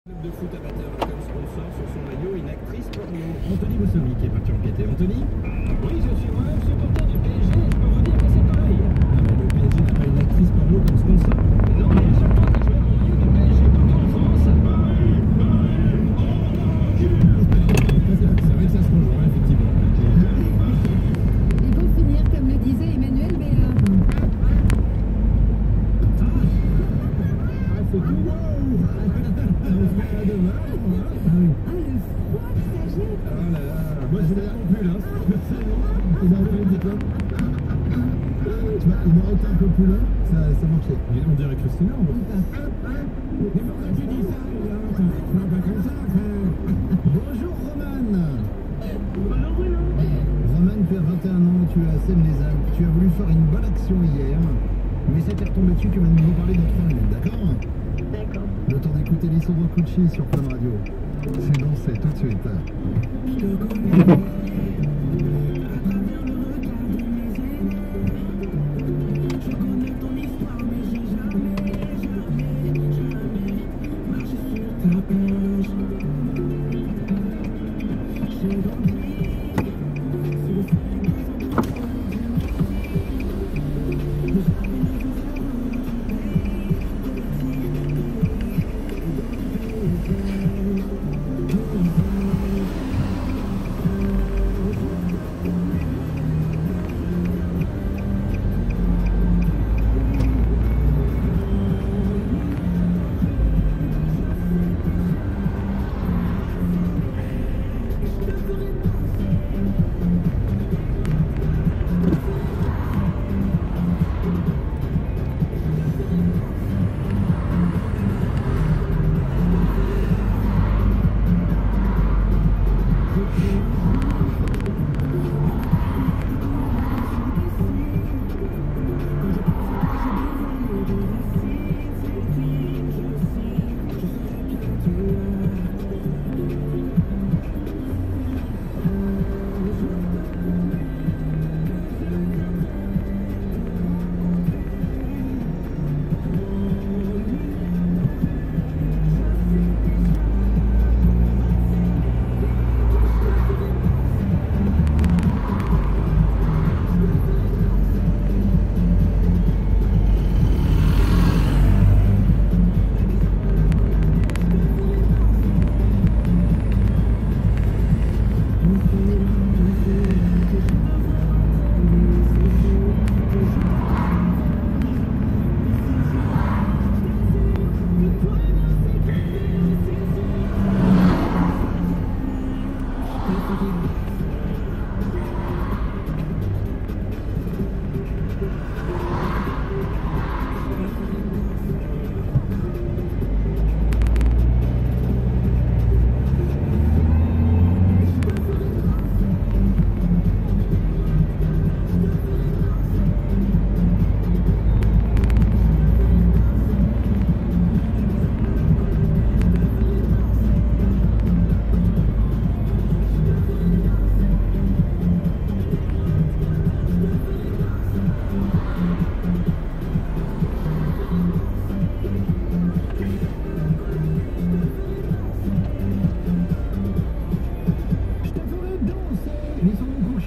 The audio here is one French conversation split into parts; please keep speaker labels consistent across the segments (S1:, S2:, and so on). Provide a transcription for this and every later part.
S1: Club de foot amateur a comme sponsor sur son maillot une actrice porno. Anthony Boussomi qui est parti enquêter. Anthony? Oui, je suis moi-même supporter du PSG et je peux vous dire que c'est pareil. Non, mais le PSG n'a pas une actrice porno comme sponsor. Non, mais à chaque fois que je vois le maillot du PSG partout en France. C'est vrai que ça se rejoint, effectivement.
S2: Et pour finir, comme le disait Emmanuel Béard.
S1: Ah, c'est tout.
S2: Ah, le froid que ça jette.
S1: Oh là là, moi je l'ai non plus là.
S3: Il aurait été un peu tu vois, il aurait été un peu plus long, ça marchait.
S1: On dirait Christina, moi.
S3: Mais pourquoi tu dis ça, pas comme ça, frère. Bonjour Roman.
S4: Bonjour Bruno.
S3: Roman, tu as 21 ans, tu es à Seine-les-Alpes. Tu as voulu faire une bonne action hier, mais ça t'est retombé dessus, tu vas nous en parler dans 3 minutes, d'accord?
S4: D'accord.
S3: Le temps d'écouter Lissandro Cucci sur Fun Radio. C'est lancé tout de suite.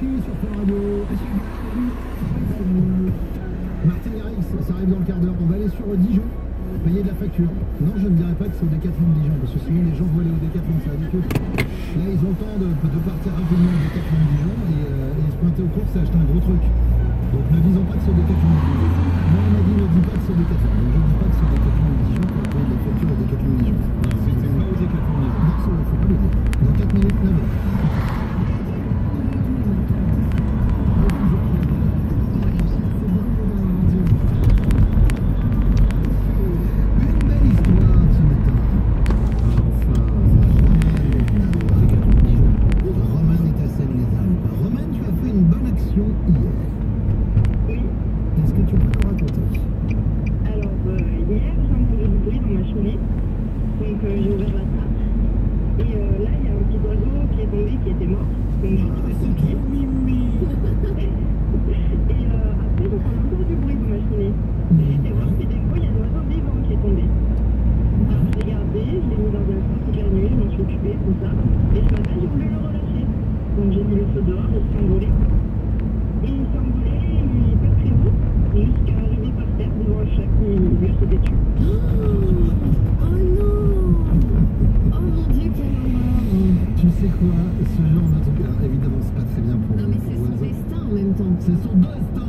S3: Sur Fun Radio. Martin Garrix, ça arrive dans le quart d'heure. On va aller sur Dijon, payer de la facture. Non, je ne dirais pas que c'est au Décathlon de Dijon, parce que sinon les gens vont aller au Décathlon, c'est ridicule. Là, ils ont le temps de partir rapidement au Décathlon de Dijon et se pointer aux courses et acheter un gros truc. Donc ne disons pas que c'est au Décathlon de Dijon. Moi, on m'a dit ne dis pas que c'est au Décathlon. Donc je ne dis pas que c'est au Décathlon de Dijon pour payer de la facture au Décathlon de Dijon.
S1: Non, c'est pas au Décathlon de Dijon.
S3: Non, il ne faut pas le dire. Dans 4 minutes, 9 heures.
S4: J'ai ouvert la trappe et là il y a un petit oiseau qui est tombé qui était mort, donc j'ai trouvé son pied et après j'entends encore du bruit de ma cheminée. J'ai été voir si des fois il y a un oiseau vivant qui est tombé. Alors je l'ai gardé, je l'ai mis dans un sac occupé, tout ça. Et ce matin, j'ai voulu le relâcher. Donc j'ai mis le feu dehors, il s'est envolé. Et il s'est envolé, mais pas très haut, jusqu'à arriver par terre devant un chat qui lui a sauté dessus.
S2: Oh non. Oh mon Dieu, quelle horreur.
S3: Tu sais quoi, ce genre de truc, alors évidemment c'est pas très bien pour
S2: Non mais c'est son
S3: l'oiseau.
S2: destin en même temps.
S3: C'est son destin.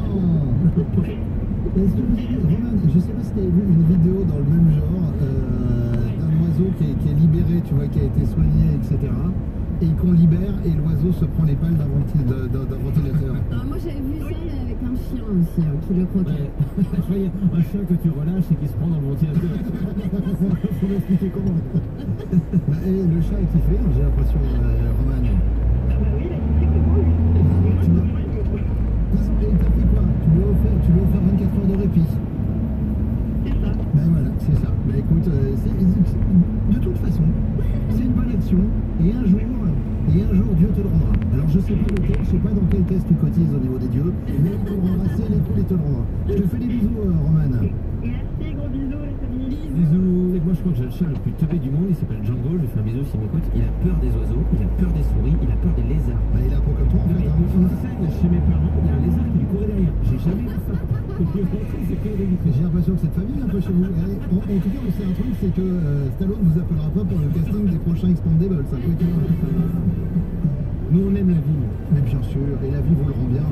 S3: Est-ce que vous avez, Roman, je sais pas si tu avais vu une vidéo dans le même genre d'un oiseau qui est libéré, tu vois, qui a été soigné, etc. Et qu'on libère et l'oiseau se prend les pales d'un ventilateur.
S2: Ah, moi j'avais vu ça mais avec un chien aussi qui le croquait.
S1: Ouais. Un chien que tu relâches et qui se prend dans le ventilateur. Faut m'expliquer comment.
S3: Bah, et le chat est kiffé, j'ai l'impression, Roman.
S4: Ah bah oui, il a dit comment lui. Moi, je me
S3: De toute façon, et t'as fait quoi? Tu lui as offert 24 heures de répit.
S4: C'est ça.
S3: Ben voilà, c'est ça. Ben écoute, de toute façon, c'est une bonne action. Et un jour, Dieu te le rendra. Alors je sais pas lequel, je sais pas dans quel caisse tu cotises au niveau des dieux, mais il te le rendra, c'est les coups, il te le rendra. Je te fais des bisous, Roman.
S4: Merci, gros bisous les amis.
S1: Bisous. Et moi je crois que j'ai le chat le plus teubé du monde, il s'appelle Django, je lui fais un bisou s'il m'écoute. Il a peur des oiseaux, il a peur des souris, il a peur des lézards.
S3: Ben, il est un peu comme toi en
S1: Non,
S3: fait.
S1: mais
S3: Hein.
S1: une scène chez mes parents, il y a un lézard qui lui courait derrière. J'ai jamais vu ça. C'est que des vitres.
S3: J'ai l'impression que cette famille est un peu chez vous. Allez, en tout cas, on sait un truc, c'est que Stallone vous appellera pas pour le casting des prochains Expandables. Ça peut être
S1: Nous on aime la vie.
S3: Mais bien sûr, et la vie vous le rend bien.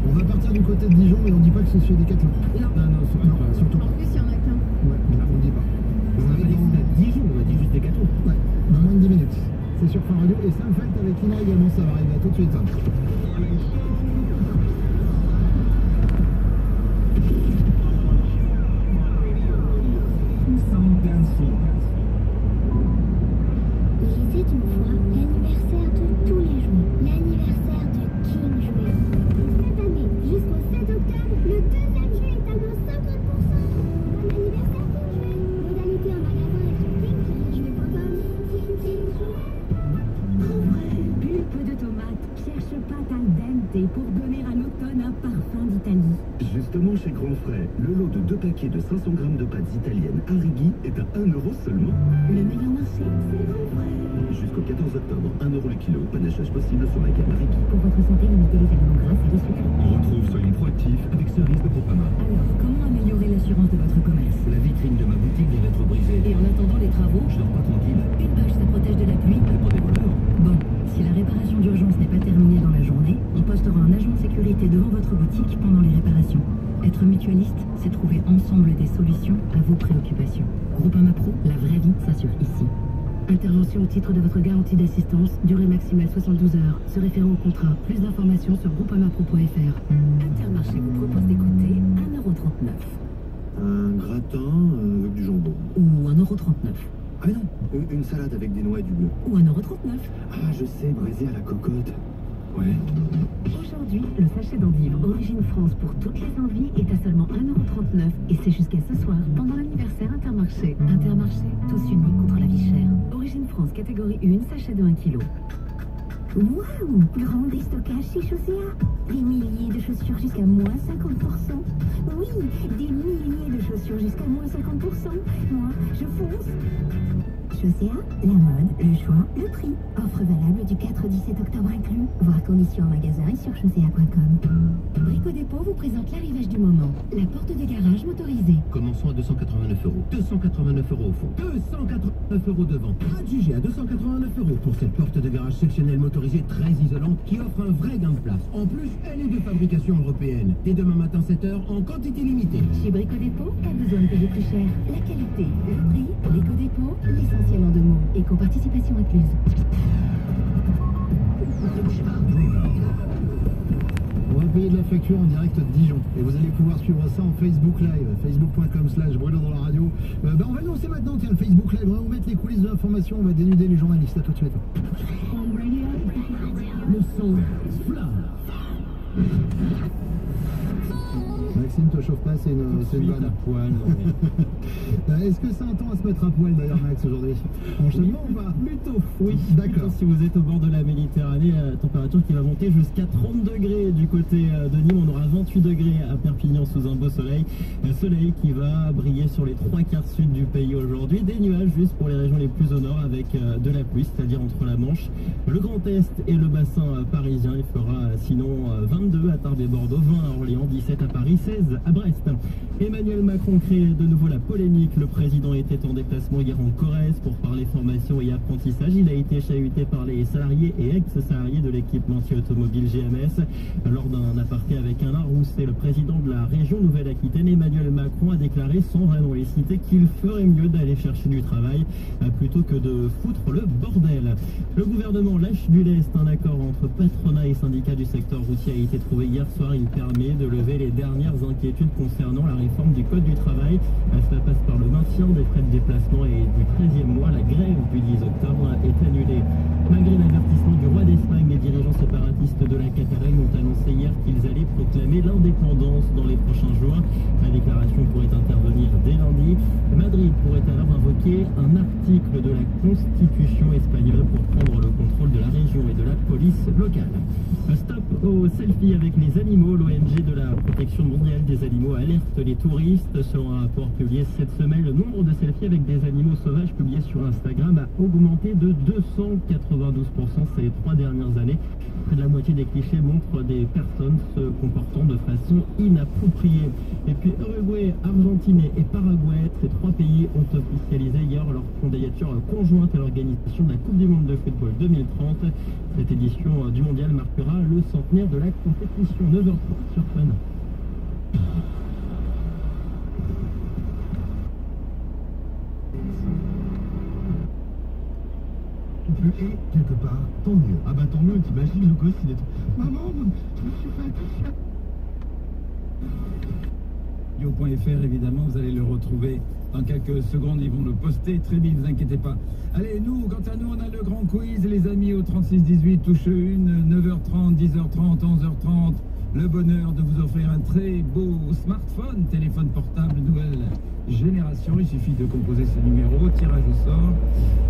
S3: On va partir du côté de Dijon, mais on dit pas que c'est chez Decathlon.
S1: Non, surtout
S3: Non,
S1: pas.
S3: surtout
S2: En
S3: pas.
S2: plus il y en a qu'un.
S3: Ouais, on dit pas.
S1: On a pas dit que c'était à Dijon, on a dit juste des gâteaux.
S3: Ouais, dans moins de 10 minutes. C'est sur Fun Radio. Et Sam Felt avec Ina également, ça va arriver. À tout de suite.
S5: C'était une fois l'anniversaire de tous les jouets, l'anniversaire de King Jouet. Cette année, jusqu'au 7 octobre, le deuxième jeu est à moins 50%. Bon anniversaire King Jouet. Modalité en magasin et sur kingjouet.com. King Jouet.
S6: Pulpe de tomate, cherche pâte al dente pour donner à l'automne un parfum d'Italie.
S7: Justement, chez Grand Frais, le lot de 2 paquets de 500 grammes de pâtes italiennes Arrighi est à 1 € seulement.
S6: Le meilleur marché, c'est Grand Frais.
S7: Jusqu'au 14 octobre, 1 € le kilo, panachage possible sur la gamme Arrighi.
S6: Pour votre santé, limitez les aliments gras et les sucres.
S7: Retrouve Soyons proactifs avec Cerise de Groupama.
S6: Alors, comment améliorer l'assurance de votre commerce?
S1: La vitrine de ma boutique vient d'être brisée.
S6: Et en attendant les travaux,
S1: Je dors pas tranquille.
S6: une bâche, ça protège de la pluie.
S1: Et pas des voleurs.
S6: Bon, si la réparation d'urgence n'est pas terminée dans la journée, on postera un agent de sécurité devant votre boutique pendant les réparations. Être mutualiste, c'est trouver ensemble des solutions à vos préoccupations. Groupama Pro, la vraie vie s'assure ici. Intervention au titre de votre garantie d'assistance, durée maximale 72 heures, se référant au contrat. Plus d'informations sur groupamapro.fr. Intermarché vous propose d'écouter 1,39 €.
S7: Un gratin avec du jambon.
S6: Ou 1,39 €.
S7: Ah non, une salade avec des noix et du beurre.
S6: Ou 1,39 €.
S7: Ah, je sais, braisé à la cocotte. Ouais.
S6: Aujourd'hui, le sachet d'endives Origine France pour toutes les envies est à seulement 1,39 € et c'est jusqu'à ce soir pendant l'anniversaire Intermarché. Intermarché, tous unis contre la vie chère. Origine France, catégorie 1, sachet de 1 kg.
S5: Waouh! Grand déstockage chez Chaussea. Des milliers de chaussures jusqu'à moins 50%. Oui, des milliers de chaussures jusqu'à moins 50%. Moi, je fonce. Chaussea, la mode, le choix, le prix. Offre valable du 4 au 17 octobre inclus. Voir conditions en magasin et sur chaussea.com.
S2: Brico Dépôt vous présente l'arrivage du moment. La porte de garage motorisée.
S1: Commençons à 289 €. 289 € au fond. 289 € devant. Adjugé à 289 € pour cette porte de garage sectionnelle motorisée très isolante qui offre un vrai gain de place. En plus, elle est de fabrication européenne. Dès demain matin 7 h en quantité limitée.
S6: Chez Brico Dépôt, pas besoin de payer plus cher. La qualité, le prix,
S2: Brico Dépôt,
S6: l'essentiel en 2 mots. Éco-participation incluse.
S3: On va payer de la facture en direct de Dijon. Et vous allez pouvoir suivre ça en Facebook Live. Facebook.com/Bruno dans la radio. On va lancer maintenant, tiens, le Facebook Live. On va vous mettre les coulisses de l'information. On va dénuder les journalistes. À tout de suite.
S1: Le son, flamme.
S3: Maxime ne te chauffe pas, c'est une bonne.
S1: à poil.
S3: Est-ce que c'est un temps à se mettre à poil d'ailleurs, Max, aujourd'hui? Enchaînement ou pas?
S1: Plutôt, oui.
S3: D'accord.
S1: Si vous êtes au bord de la Méditerranée, température qui va monter jusqu'à 30 degrés du côté de Nîmes. On aura 28 degrés à Perpignan sous un beau soleil. Un soleil qui va briller sur les 3/4 sud du pays aujourd'hui. Des nuages juste pour les régions les plus au nord avec de la pluie, c'est-à-dire entre la Manche, le Grand Est et le bassin parisien. Il fera sinon 22 à Tarbes et Bordeaux, 20 à Orléans, 17 à Paris, 16 à Brest. Emmanuel Macron crée de nouveau la polémique. Le président était en déplacement hier en Corrèze pour parler formation et apprentissage. Il a été chahuté par les salariés et ex-salariés de l'équipementier automobile GMS lors d'un aparté avec Alain Rousset, le président de la région Nouvelle-Aquitaine. Emmanuel Macron a déclaré, sans vraiment les citer, qu'il ferait mieux d'aller chercher du travail plutôt que de foutre le bordel. Le gouvernement lâche du lest. Un accord entre patronat et syndicats du secteur routier a été trouvé hier soir. Il permet de lever les dernières inquiétudes concernant la réforme du code du travail. Cela passe par le maintien des frais de déplacement et du 13e mois. La grève du 10 octobre est annulée. Malgré l'avertissement du roi d'Espagne, les dirigeants séparatistes de la Catalogne ont annoncé hier qu'ils allaient proclamer l'indépendance dans les prochains jours. La déclaration pourrait intervenir dès lundi. Madrid pourrait alors invoquer un article de la Constitution espagnole pour prendre le contrôle de la région et de la police locale. Stop aux selfies avec les animaux. L'ONG de la protection mondiale des animaux alerte les touristes. Selon un rapport publié cette semaine, le nombre de selfies avec des animaux sauvages publiés sur Instagram a augmenté de 292% ces 3 dernières années. Près de la moitié des clichés montrent des personnes se comportant de façon inappropriée. Et puis Uruguay, Argentine et Paraguay, ces 3 pays ont officialisé hier leur candidature conjointe à l'organisation de la Coupe du Monde de football 2030. Cette édition du mondial marquera le centenaire de la compétition. 9h30 sur Fun.
S3: Et quelque part, tant mieux. Ah bah tant mieux, t'imagines le gosse, il est... Maman, je me suis fait attention.
S8: Yo.fr, évidemment, vous allez le retrouver dans quelques secondes, ils vont le poster très vite, ne vous inquiétez pas. Allez, nous, quant à nous, on a le grand quiz, les amis, au 36-18, touche 1, 9h30, 10h30, 11h30. Le bonheur de vous offrir un très beau smartphone, téléphone portable nouvelle génération. Il suffit de composer ce numéro, tirage au sort.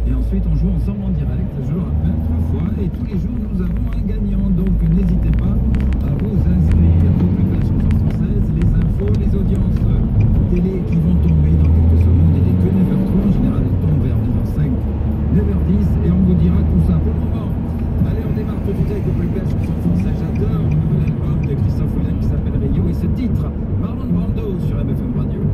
S8: Et ensuite, on joue ensemble en direct, je le rappelle, 3 fois. Et tous les jours, nous avons un gagnant. Donc, n'hésitez pas à vous inscrire. Au plus de la chanson française, les infos, les audiences télé qui vont tomber dans quelques secondes. Il n'est que 9h03. En général, elles tombent vers 9h05, 9h10. Et on vous dira tout ça. Pour le moment, allez, on démarre tout de suite avec le plus belle chanson française. J'adore le nouvel album de Christophe Willem qui s'appelle Rio. Et ce titre, Marlon Brando sur MFM Radio.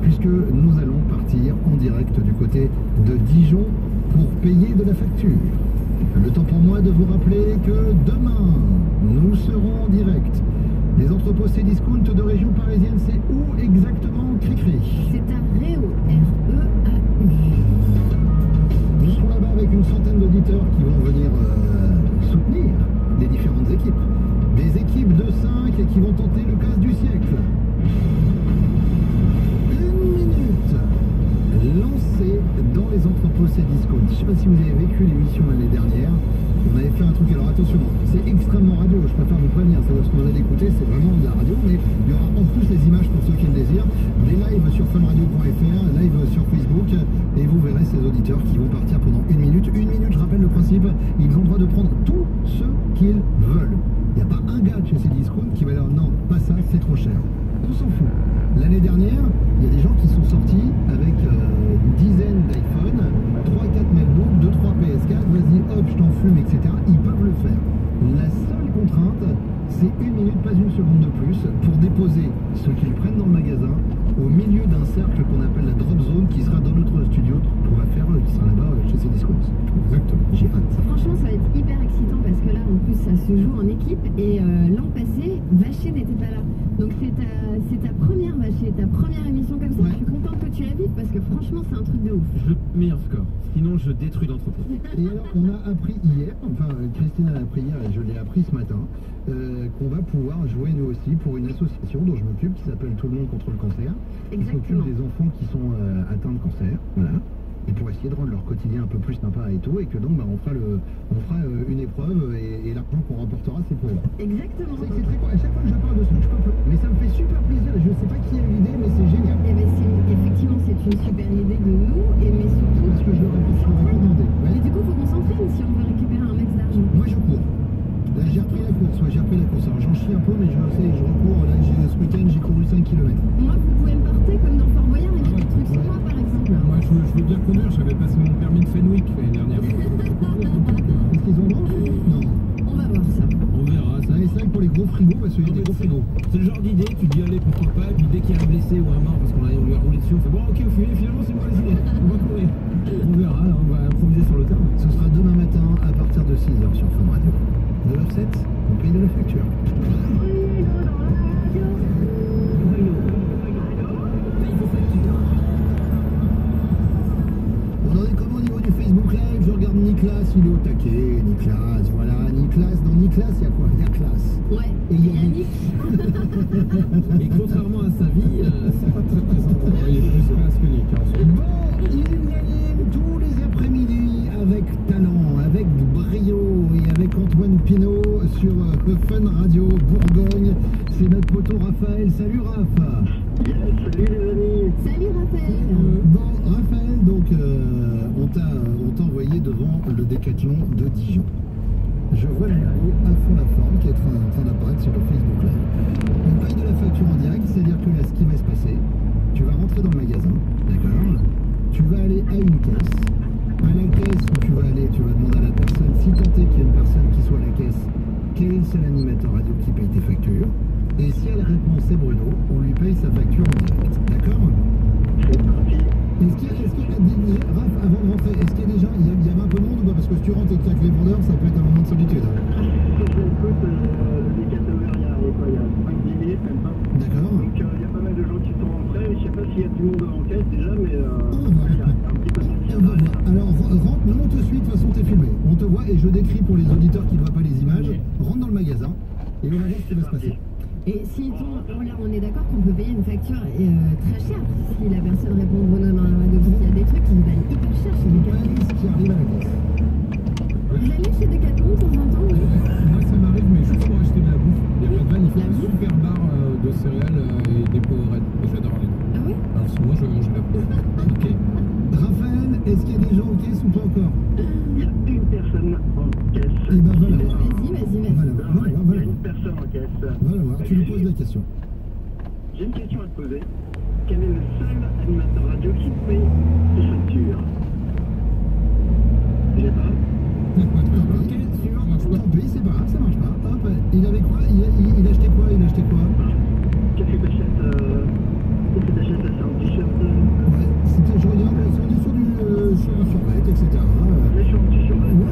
S3: Puisque nous allons partir en direct du côté de Dijon pour payer de la facture. Le temps pour moi de vous rappeler que demain, nous serons en direct des entrepôts Cdiscount de région parisienne. C'est où exactement, Cricri?
S2: C'est à Réau, R-E-A-U.
S3: Nous serons là-bas avec une centaine d'auditeurs qui vont venir soutenir les différentes équipes. Des équipes de 5 et qui vont tenter le casse du siècle. 1 minute lancée dans les entrepôts Cdiscount. Je ne sais pas si vous avez vécu l'émission l'année dernière. On avait fait un truc, alors attention, c'est extrêmement radio, je préfère vous prévenir, c'est ce que vous allez écouter, c'est vraiment de la radio, mais il y aura en plus les images pour ceux qui le désirent, des lives sur funradio.fr, live sur Facebook, et vous verrez ces auditeurs qui vont partir pendant 1 minute. 1 minute, je rappelle le principe, ils ont le droit de prendre tout ce qu'ils veulent. Il n'y a pas un gars de chez Cdiscount qui va dire non, pas ça, c'est trop cher. On s'en fout. L'année dernière, il y a des gens qui sont sortis avec une dizaine d'iPhone, 3-4 MacBook, 2-3 PS4, vas-y hop, je t'en fume, etc. Ils peuvent le faire. La seule contrainte, c'est 1 minute, pas 1 seconde de plus, pour déposer ce qu'ils prennent dans le magasin au milieu d'un cercle qu'on appelle la drop zone, qui sera dans notre studio qu'on va faire, qui sera là-bas chez Cdiscount. Exactement, j'ai hâte.
S2: Franchement, ça va être hyper excitant parce que là, en plus, ça se joue en équipe. Et l'an passé, Vacher n'était pas là. Donc c'est ta première Vacher, ta première émission comme ça. Ouais. Je suis contente que tu la vives parce que franchement, c'est un truc de ouf.
S1: Le meilleur score. Ce qui sinon je détruis l'entrepôt.
S3: Et alors, on a appris hier, enfin Christine a appris hier et je l'ai appris ce matin, qu'on va pouvoir jouer nous aussi pour une association dont je m'occupe qui s'appelle Tout le monde contre le cancer. Qui s'occupe des enfants qui sont atteints de cancer. Voilà. Et pour essayer de rendre leur quotidien un peu plus sympa et tout, et que donc on fera une épreuve et l'argent qu'on remportera c'est pour eux.
S2: Exactement.
S3: C'est très cool. À chaque fois que je parle de ça, je peux pas. Mais ça me fait super plaisir. Je sais pas qui a eu l'idée, mais c'est génial.
S2: Eh ben, effectivement, c'est une super idée de nous, mais surtout,
S3: Parce que je l'aurais recommandé.
S2: et du coup, il faut qu'on s'entraîne si on veut récupérer un max d'argent.
S3: Moi je cours. Là j'ai repris la course, ouais, j'ai repris la course. Alors j'en chie un peu, mais je recours. Là ce week-end j'ai couru 5 km.
S2: Moi, vous pouvez me porter comme dans Fort Boyard et mettre des trucs sur moi, par exemple.
S8: Moi, je veux bien conduire, j'avais passé mon permis de Fenwick l'année dernière.
S3: Est-ce qu'ils ont droit? Non.
S2: On va voir ça.
S1: On verra.
S3: Ça c'est vrai que pour les gros frigos, parce qu'il y a des gros frigos.
S1: C'est le genre d'idée, tu te dis allez pourquoi pas, et puis dès qu'il y a un blessé ou un mort parce qu'on lui a roulé dessus, on fait bon ok finalement c'est une mauvaise idée, on va courir. On verra, on va improviser sur le terrain.
S3: Ce sera demain matin à partir de 6h sur Fun Radio. 9h07, on paye de la facture. On en est comment au niveau du Facebook Live? Je regarde Nicolas, il est au taquet. Nicolas, voilà, Nicolas. Dans Nicolas, il y a quoi? Il y a classe.
S2: Ouais.
S3: Et il y a
S2: Yannick.
S1: Et contrairement à sa vie, c'est pas très présent.
S8: Il est plus classe que Nick.
S3: Bon, il anime tous les après-midi avec talent, avec brio et avec Antoine Pinault sur Fun Radio Bourgogne. C'est notre poteau Raphaël. Salut Raph.
S4: Yes, salut les amis.
S2: Salut, Raphaël.
S3: Bon, Raphaël, donc on t'a envoyé devant le décathlon de Dijon. Je vois le logo à fond la forme qui est en train d'apparaître sur le Facebook Live. On paye de la facture en direct, c'est-à-dire que là, ce qui va se passer, tu vas rentrer dans le magasin, d'accord? Tu vas aller à une caisse. À la caisse où tu vas aller, tu vas demander à la personne, si tant est qu'il y a une personne qui soit à la caisse, quel est le seul animateur radio qui paye tes factures? Et si elle répond c'est Bruno, on lui paye sa facture en direct, d'accord?
S4: C'est parti.
S3: Est-ce qu'il y a, Raph, avant de rentrer, est-ce qu'il y a des gens, il y avait un peu de monde ou pas? Parce que si tu rentres et qu'il y a que les vendeurs, ça peut être un moment de solitude.
S4: Écoute, le décat est ouvert il y a 5-10 minutes, même pas.
S3: D'accord.
S4: Donc il y a pas mal de gens qui sont rentrés. Je sais pas s'il y a du monde en caisse déjà, mais il y a un petit peu de monde qui
S3: On va voir. Alors rentre, nous on te suit, de toute façon t'es filmé. On te voit et je décris pour les auditeurs qui ne voient pas les images. Rentre dans le magasin et on va voir ce qui va se passer.
S2: Et si là, on est d'accord qu'on peut payer une facture très chère si la personne répond Bruno dans la radio. Parce qu'il y a des trucs qui valent hyper cher chez Decathlon.
S3: Ce qui arrive à la caisse.
S2: Vous allez chez Decathlon de temps en temps?
S8: Moi, ça m'arrive, mais juste pour acheter de la bouffe. Les Redvan, ils font une super barre de céréales et des poirettes. J'adore les deux.
S2: Ah oui?
S8: Alors, souvent, je vais manger la bouffe. Ok.
S3: Raphaël, est-ce qu'il y a des gens en caisse ou pas encore?
S4: Il y a une personne en caisse.
S3: Eh ben voilà.
S2: Vas-y.
S3: On va
S4: Il y a
S3: la
S4: une personne en caisse.
S3: voir. Tu lui poses la question.
S4: J'ai une question à te poser. Quel est le seul animateur radio qui paye ses factures? Je sais pas.
S3: Ok, suivant. Tant pis, c'est pas grave, ça marche pas. Hop, il avait quoi? Il achetait quoi?
S4: Qu'est-ce que t'achètes là? C'est un t-shirt?
S3: Ouais, je regarde, on est sur du survêt, etc.
S4: On est sur un t-shirt.
S3: Ouais, on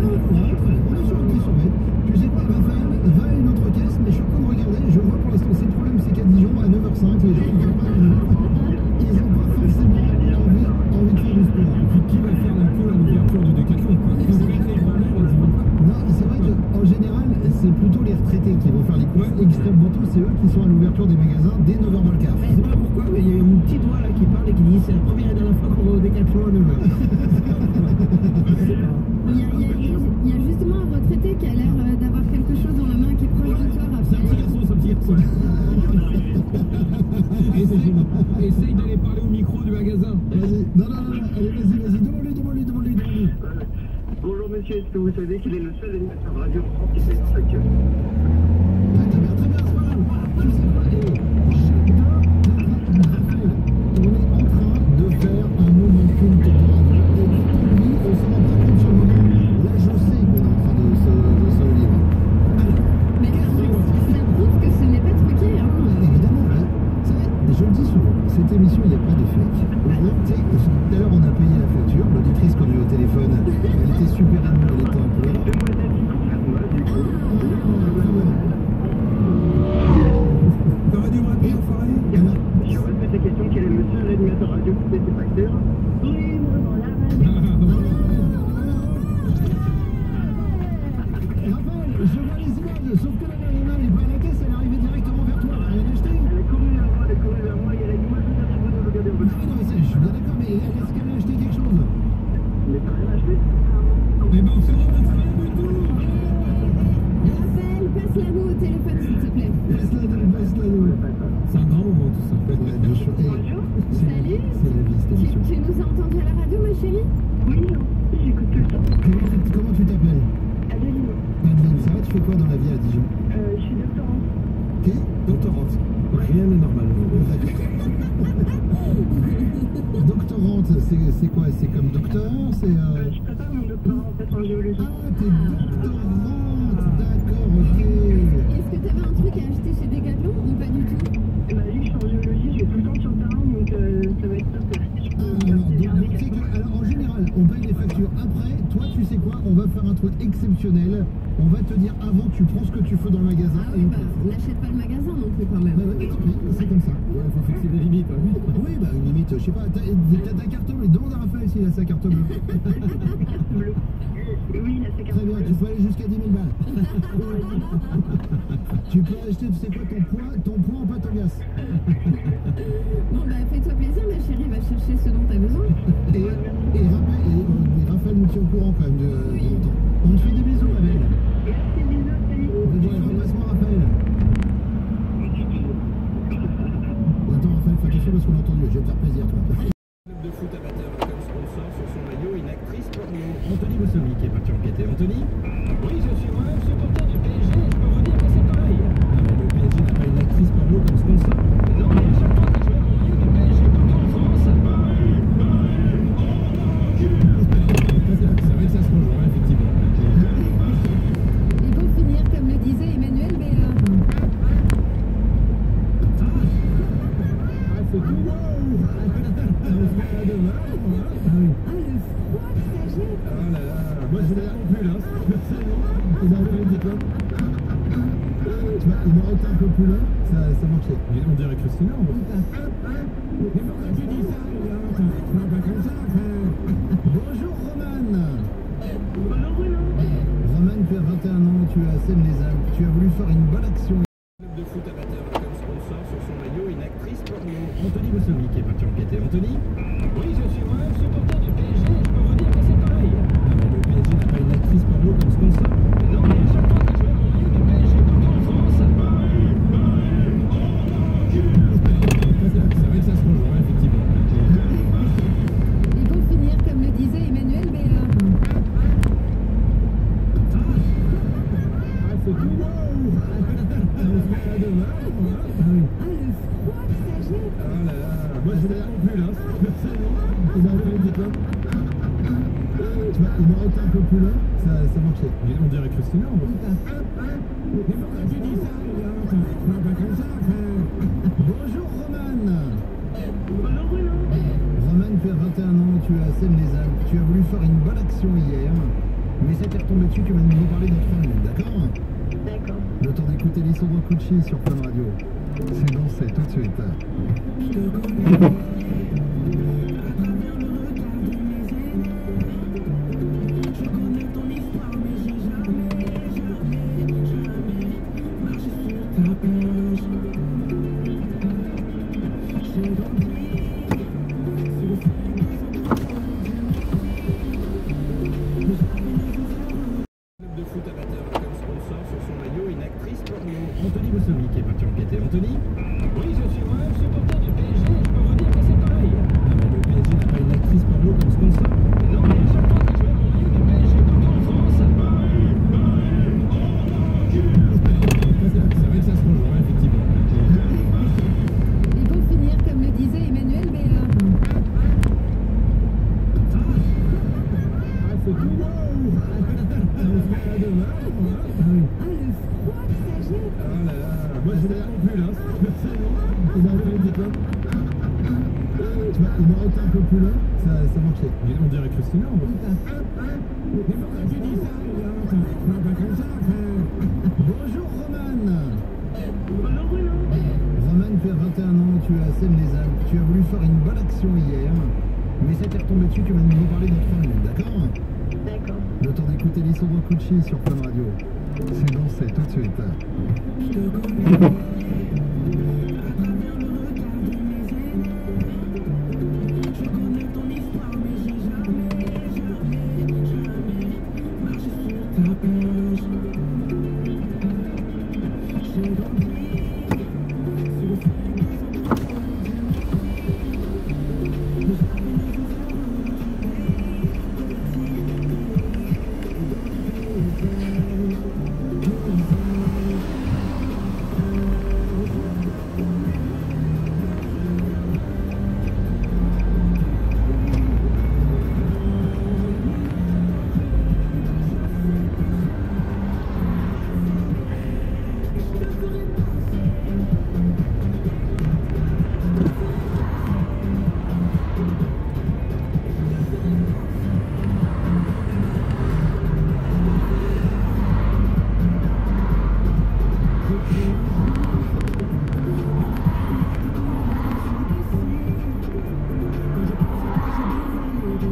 S3: est sur un petit survêt. Tu sais quoi, Raphaël, va à une autre caisse, mais je suis en train de regarder, je vois pour l'instant, c'est le problème, c'est qu'à Dijon, à 9h05, les gens ils n'ont pas forcément envie de faire du sport.
S8: Qui va faire la queue à l'ouverture du décathlon, quoi?
S3: Non, c'est vrai qu'en général, c'est plutôt les retraités qui vont faire les courses extrêmement tôt, c'est eux qui sont à l'ouverture des magasins dès 9h moins le quart.
S1: Je sais pas pourquoi, mais il y a mon petit doigt là qui parle et qui dit c'est la première et dernière fois qu'on va au décathlon à 9h.
S2: Il y a justement un retraité qui a l'air d'avoir quelque chose dans la main qui est proche de toi,
S1: C'est un petit
S2: Raphaël.
S1: garçon, c'est un petit garçon.
S8: Essaye d'aller parler au micro du magasin.
S3: Vas-y, non, allez, vas-y, demande-lui.
S4: Bonjour monsieur, est-ce que vous savez quel est le seul animateur radio en France qui paye ses factures?
S3: Très bien, c'est pas grave. Tu sais quoi, Raphaël, on est en train de faire un moment culte de radio. Et lui, on s'en rend pas compte sur le moment. Là, je sais qu'on est en train de se livrer. Alors,
S2: Mais ça prouve que ce n'est pas truqué, hein.
S3: évidemment, ouais. C'est vrai, je le dis souvent, cette émission, il n'y a pas de fake. Tu sais, tout à l'heure, on a payé la facture. L'auditrice qu'on a eu au téléphone, elle était super émue, elle était en pleurs.
S8: T'aurais Eh ben, on se retrouve au retour.
S2: Raphaël, passe l'anneau au téléphone, s'il te plaît.
S3: Passe l'anneau.
S8: C'est un grand moment tout ça.
S3: Ouais, bien sûr.
S4: Bonjour.
S2: Salut.
S3: C'est la vie, cette émission.
S2: Tu nous as entendu à la radio, ma chérie?
S4: Oui, j'écoute tout le temps.
S3: Comment tu t'appelles?
S4: Adeline,
S3: Adeline, ça va? Tu fais quoi dans la vie à Dijon?
S4: je suis doctorante.
S3: T'es
S1: Doctorante. Rien n'est normal.
S3: Doctorante, c'est quoi? C'est comme docteur? C'est
S4: Je prépare mon doctorat en fait en géologie.
S3: Ah, t'es doctorante, d'accord, ok.
S2: Est-ce que t'avais un truc à acheter chez Decathlon ou pas du tout?
S4: Vu que je suis en géologie, je vais tout le temps sur le terrain, donc ça va être top. Si je peux me
S3: Alors,
S4: faire
S3: donc, tu sais que, alors, en général, on paye les factures. Après, toi, tu sais quoi? On va faire un truc exceptionnel. On va te dire avant, tu prends ce que tu fais dans le magasin.
S2: Ah
S3: et
S2: oui,
S3: on
S2: bah,
S3: paye.
S2: n'achète pas le magasin non plus quand même.
S3: Bah, ouais, tant pis, c'est comme ça.
S1: Il faut fixer des limites. Hein.
S3: Oui, bah une limite, je sais pas, t'as ta carte bleue. Demande à Raphaël s'il a sa carte bleue.
S4: bleu. Oui, là c'est
S3: Très bien, tu peux aller jusqu'à 10 000 balles. Tu peux acheter, tu sais quoi, ton poids en pâte à glace.
S2: Bon bah fais-toi plaisir, ma chérie, va chercher ce dont t'as besoin.
S3: Et Raphaël nous tient au courant quand même de longtemps. On te fait des bisous, Abel.
S4: Merci, bisous, salut.
S3: On va dire repasse-moi, Raphaël. Attends, Raphaël, fais attention parce qu'on a entendu. Je vais te faire plaisir, toi.
S1: Club de foot amateur a comme sponsor sur son maillot une actrice porno. Anthony Boussomi qui est parti enquêter. Anthony? Oui, je suis moi-même supporter du PSG et je peux vous dire que c'est pareil. Non, mais le PSG n'a pas une actrice porno comme sponsor. Non, mais à chaque fois que je vais au milieu du PSG partout en France, c'est vrai que ça se rejoint, effectivement.
S2: Et pour finir, comme le disait Emmanuel Béard.
S1: Ah, c'est tout.
S2: Ah, le froid que ça jette.
S1: Oh là là, moi je l'ai non plus là.
S3: Il aurait été un peu tu vois, il aurait été un peu plus long, ça marchait.
S1: On dirait Christina, on va.
S8: Mais pourquoi tu dis ça, Léonte? Pas comme ça, frère.
S3: Bonjour, Romane.
S4: Bonjour Bruno.
S3: Romane, tu as 21 ans, tu es à Seine-les-Alpes. Tu as voulu faire une bonne action.
S1: Club de foot amateur a comme sponsor sur son maillot une actrice porno. Anthony Boussomi qui est parti enquêter. Anthony? Oui, je suis moi-même supporter du PSG et je peux vous dire que c'est pareil. Non, mais le PSG n'a pas une actrice porno comme sponsor. Non, mais à chaque fois que je vais au milieu du PSG partout en France, c'est vrai que ça se rejoint, effectivement.
S2: Et pour finir, comme le disait Emmanuel Béard.
S1: Ah, c'est tout.
S2: Ah, le froid que ça jette.
S1: Oh là là, moi je l'ai non plus là.
S3: Il aurait été quoi? Tu vois, il aurait été un peu plus long, ça marchait.
S1: On dirait Christina, on va.
S8: Mais pourquoi tu dis ça, Léonte? Pas comme ça, frère.
S3: Bonjour, Romane.
S4: Bonjour Bruno.
S3: Romane, tu as 21 ans, tu es à Seine-les-Alpes. Tu as voulu faire une bonne action hier, mais ça t'est retombé dessus, tu vas nous en parler dans 3 minutes, d'accord?
S4: D'accord.
S3: Le temps d'écouter Lissandro Cucci sur Fun Radio. C'est dansé tout de suite.
S1: Club de foot amateur a comme sponsor sur son maillot une actrice porno. Anthony Boussomi qui est parti enquêter. Anthony? Oui, je suis moi-même supporter du PSG et je peux vous dire que c'est pareil. Non, mais le PSG n'a pas une actrice porno comme sponsor. Non, mais à chaque fois que je vais au milieu du PSG partout en France, c'est vrai que ça se rejoint, effectivement.
S2: Et pour finir, comme le disait Emmanuel Béard.
S1: Ah, c'est tout.
S2: Ah, le froid que ça jette.
S1: Oh là là, moi je l'ai non plus là.
S3: Il aurait été quoi? Tu vois, il aurait été un peu plus long, ça marchait.
S1: On dirait Christina, on va.
S8: Mais pourquoi tu dis ça, Léonte? Pas comme ça, frère.
S3: Bonjour, Romane.
S4: Bonjour Bruno.
S3: Romane, tu as 21 ans, tu es à Seine-les-Alpes. Tu as voulu faire une bonne action hier, mais ça t'est retombé dessus, tu vas nous en parler dans 3 minutes, d'accord?
S4: D'accord.
S3: Le temps d'écouter Lissandro Cucci sur Fun Radio. C'est dansé tout de suite.